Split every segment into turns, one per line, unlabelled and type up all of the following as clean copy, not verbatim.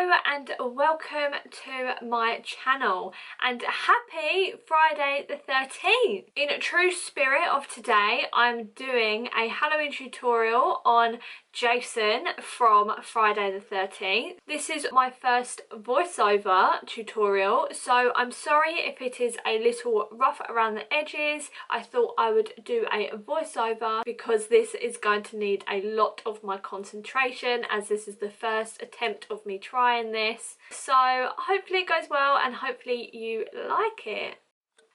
Hello and welcome to my channel and happy Friday the 13th. In true spirit of today, I'm doing a Halloween tutorial on Jason from Friday the 13th. This is my first voiceover tutorial, so I'm sorry if it is a little rough around the edges. I thought I would do a voiceover because this is going to need a lot of my concentration, as this is the first attempt of me trying this. So hopefully it goes well and hopefully you like it.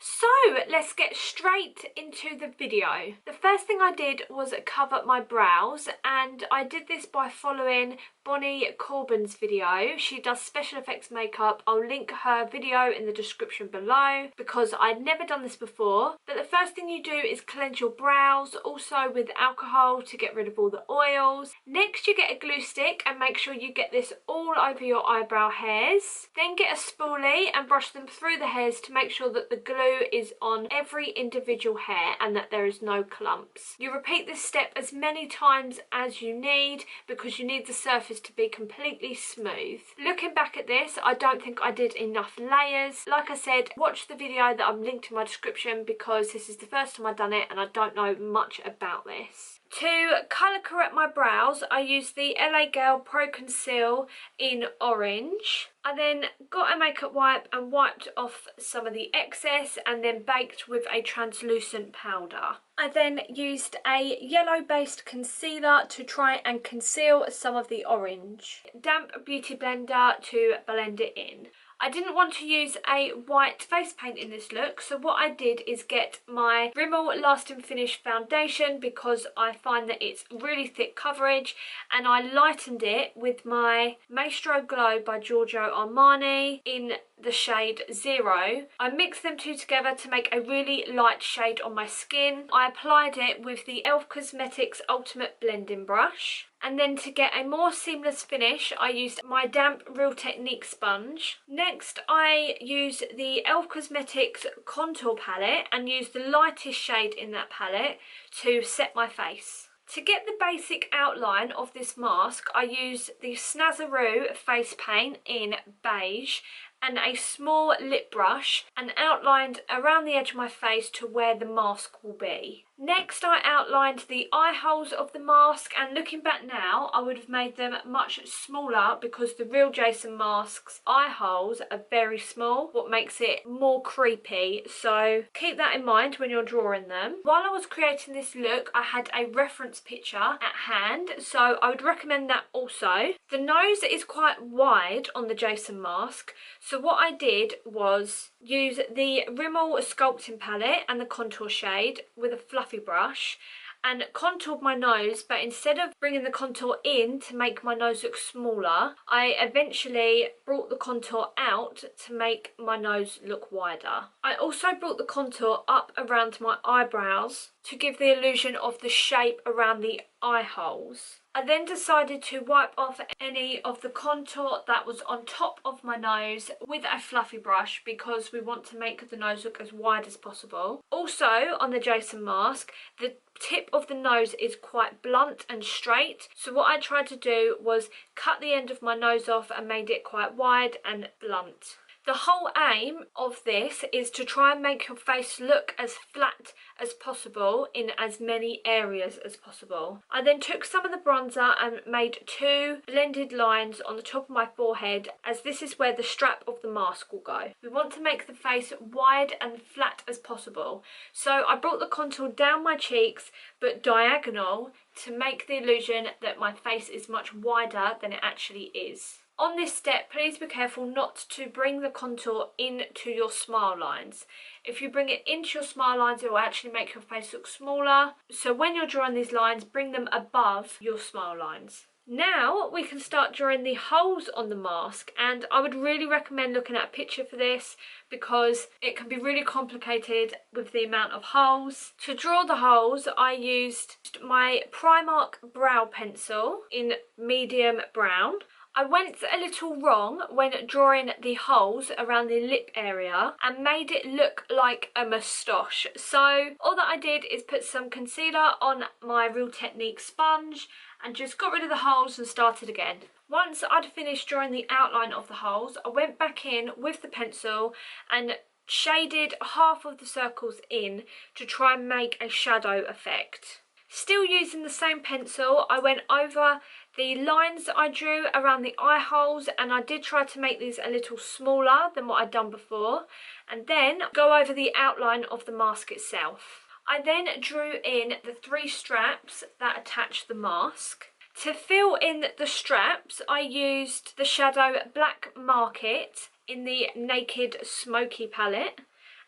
So let's get straight into the video. The first thing I did was cover my brows, and I did this by following Bonnie Corbin's video. She does special effects makeup. I'll link her video in the description below because I'd never done this before. But the first thing you do is cleanse your brows, also with alcohol to get rid of all the oils. Next you get a glue stick and make sure you get this all over your eyebrow hairs. Then get a spoolie and brush them through the hairs to make sure that the glue is on every individual hair and that there is no clumps. You repeat this step as many times as you need because you need the surface to be completely smooth. Looking back at this, I don't think I did enough layers. Like I said, watch the video that I'm linked in my description because this is the first time I've done it and I don't know much about this. To colour correct my brows, I used the LA Girl Pro Conceal in orange. I then got a makeup wipe and wiped off some of the excess and then baked with a translucent powder. I then used a yellow based concealer to try and conceal some of the orange. Damp beauty blender to blend it in. I didn't want to use a white face paint in this look, so what I did is get my Rimmel Lasting Finish foundation because I find that it's really thick coverage, and I lightened it with my Maestro Glow by Giorgio Armani in the shade 0. I mixed them two together to make a really light shade on my skin. I applied it with the e.l.f. Cosmetics Ultimate Blending Brush. And then to get a more seamless finish, I used my damp Real Technique sponge. Next, I used the e.l.f. Cosmetics contour palette and used the lightest shade in that palette to set my face. To get the basic outline of this mask, I used the Snazzaroo face paint in beige and a small lip brush and outlined around the edge of my face to where the mask will be. Next, I outlined the eye holes of the mask, and looking back now, I would have made them much smaller because the real Jason mask's eye holes are very small, what makes it more creepy, so keep that in mind when you're drawing them. While I was creating this look, I had a reference picture at hand, so I would recommend that also. The nose is quite wide on the Jason mask, so what I did was use the Rimmel Sculpting palette and the contour shade with a fluffy brush and contoured my nose, but instead of bringing the contour in to make my nose look smaller, I eventually brought the contour out to make my nose look wider. I also brought the contour up around my eyebrows to give the illusion of the shape around the eye holes. I then decided to wipe off any of the contour that was on top of my nose with a fluffy brush because we want to make the nose look as wide as possible. Also, on the Jason mask, the tip of the nose is quite blunt and straight, so what I tried to do was cut the end of my nose off and made it quite wide and blunt. The whole aim of this is to try and make your face look as flat as possible in as many areas as possible. I then took some of the bronzer and made two blended lines on the top of my forehead, as this is where the strap of the mask will go. We want to make the face wide and flat as possible, so I brought the contour down my cheeks but diagonal to make the illusion that my face is much wider than it actually is. On this step, please be careful not to bring the contour into your smile lines. If you bring it into your smile lines, it will actually make your face look smaller. So when you're drawing these lines, bring them above your smile lines. Now we can start drawing the holes on the mask, and I would really recommend looking at a picture for this because it can be really complicated with the amount of holes. To draw the holes, I used my Primark brow pencil in medium brown. I went a little wrong when drawing the holes around the lip area and made it look like a moustache. So all that I did is put some concealer on my Real Technique sponge and just got rid of the holes and started again. Once I'd finished drawing the outline of the holes, I went back in with the pencil and shaded half of the circles in to try and make a shadow effect. Still using the same pencil, I went over the lines that I drew around the eye holes, and I did try to make these a little smaller than what I'd done before, and then go over the outline of the mask itself. I then drew in the 3 straps that attach the mask. To fill in the straps, I used the shadow Black Market in the Naked Smoky palette,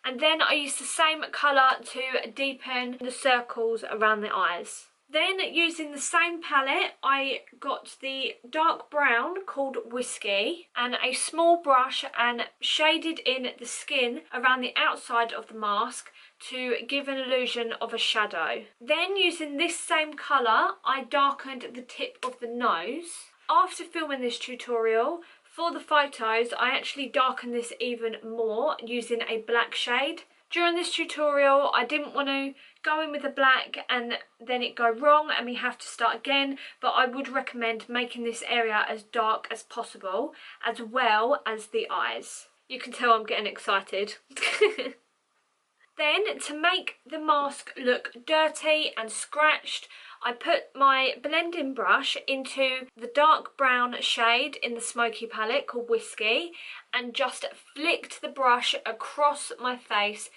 and then I used the same colour to deepen the circles around the eyes. Then, using the same palette, I got the dark brown called Whiskey and a small brush and shaded in the skin around the outside of the mask to give an illusion of a shadow. Then, using this same colour, I darkened the tip of the nose. After filming this tutorial, for the photos, I actually darkened this even more using a black shade. During this tutorial, I didn't want to go in with a black and then it go wrong and we have to start again, but I would recommend making this area as dark as possible, as well as the eyes. You can tell I'm getting excited. Then, to make the mask look dirty and scratched, I put my blending brush into the dark brown shade in the Smoky palette called Whiskey and just flicked the brush across my face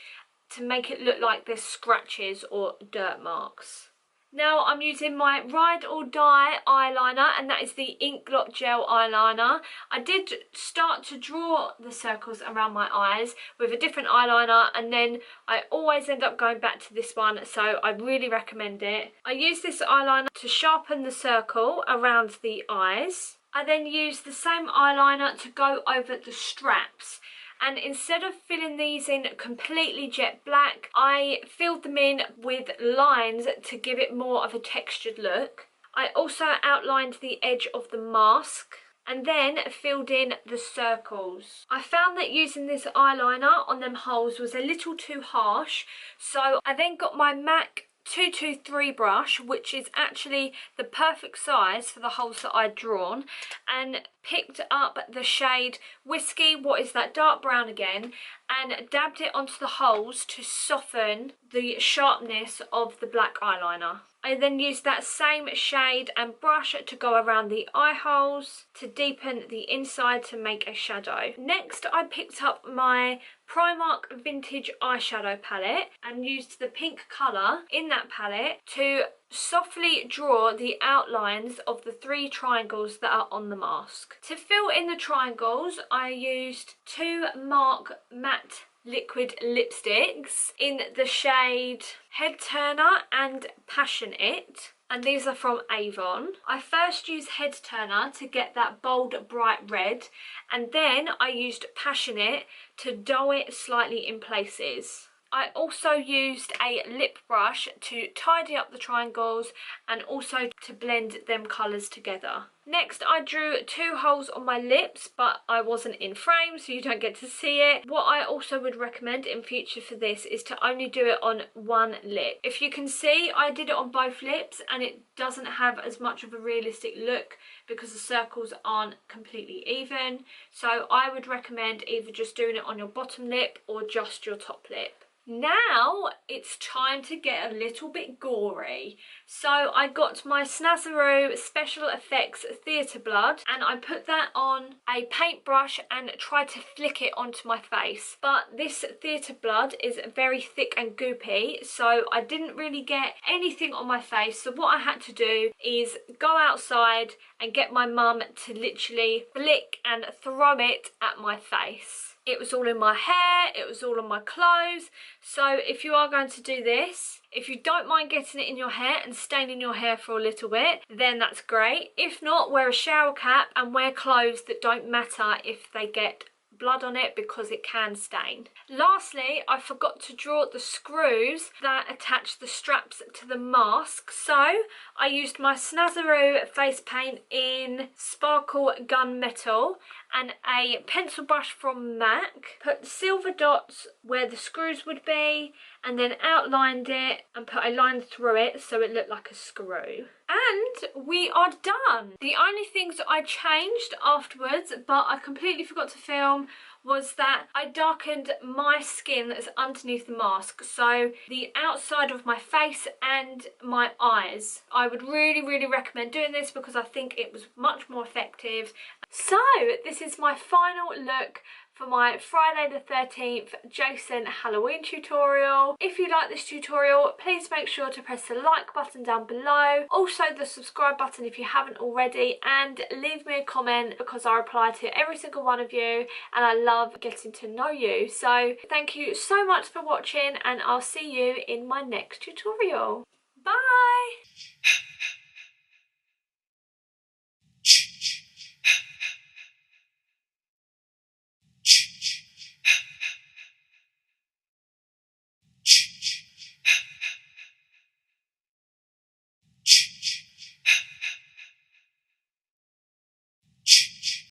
to make it look like there's scratches or dirt marks. Now I'm using my Ride or Die eyeliner, and that is the Ink Blot Gel eyeliner. I did start to draw the circles around my eyes with a different eyeliner, and then I always end up going back to this one, so I really recommend it. I use this eyeliner to sharpen the circle around the eyes. I then use the same eyeliner to go over the straps. And instead of filling these in completely jet black, I filled them in with lines to give it more of a textured look. I also outlined the edge of the mask and then filled in the circles. I found that using this eyeliner on them holes was a little too harsh, so I then got my MAC 223 brush, which is actually the perfect size for the holes that I'd drawn, and picked up the shade Whiskey, what is that dark brown again, and dabbed it onto the holes to soften the sharpness of the black eyeliner. I then used that same shade and brush to go around the eye holes to deepen the inside to make a shadow. Next, I picked up my Primark Vintage Eyeshadow palette and used the pink colour in that palette to softly draw the outlines of the 3 triangles that are on the mask. To fill in the triangles, I used 2 MARC matte liquid lipsticks in the shade Head Turner and Passionate, and these are from Avon. I first used Head Turner to get that bold bright red, and then I used Passionate to dull it slightly in places. I also used a lip brush to tidy up the triangles and also to blend them colours together. Next, I drew 2 holes on my lips, but I wasn't in frame, so you don't get to see it. What I also would recommend in future for this is to only do it on one lip. If you can see, I did it on both lips and it doesn't have as much of a realistic look because the circles aren't completely even. So I would recommend either just doing it on your bottom lip or just your top lip. Now it's time to get a little bit gory. So I got my Snazzaroo Special Effects Theatre Blood and I put that on a paintbrush and tried to flick it onto my face. But this theatre blood is very thick and goopy, so I didn't really get anything on my face. So what I had to do is go outside and get my mum to literally flick and throw it at my face. It was all in my hair, it was all on my clothes. So if you are going to do this, if you don't mind getting it in your hair and staining your hair for a little bit, then that's great. If not, wear a shower cap and wear clothes that don't matter if they get blood on it because it can stain. Lastly, I forgot to draw the screws that attach the straps to the mask, so I used my Snazzaroo face paint in Sparkle Gunmetal and a pencil brush from MAC, put silver dots where the screws would be, and then outlined it and put a line through it so it looked like a screw. And we are done. The only things I changed afterwards, but I completely forgot to film, was that I darkened my skin that's underneath the mask, so the outside of my face and my eyes. I would really recommend doing this because I think it was much more effective. So this is my final look for my Friday the 13th Jason Halloween tutorial. If you like this tutorial, please make sure to press the like button down below, also the subscribe button if you haven't already, and leave me a comment because I reply to every single one of you and I love getting to know you. So thank you so much for watching and I'll see you in my next tutorial. Bye!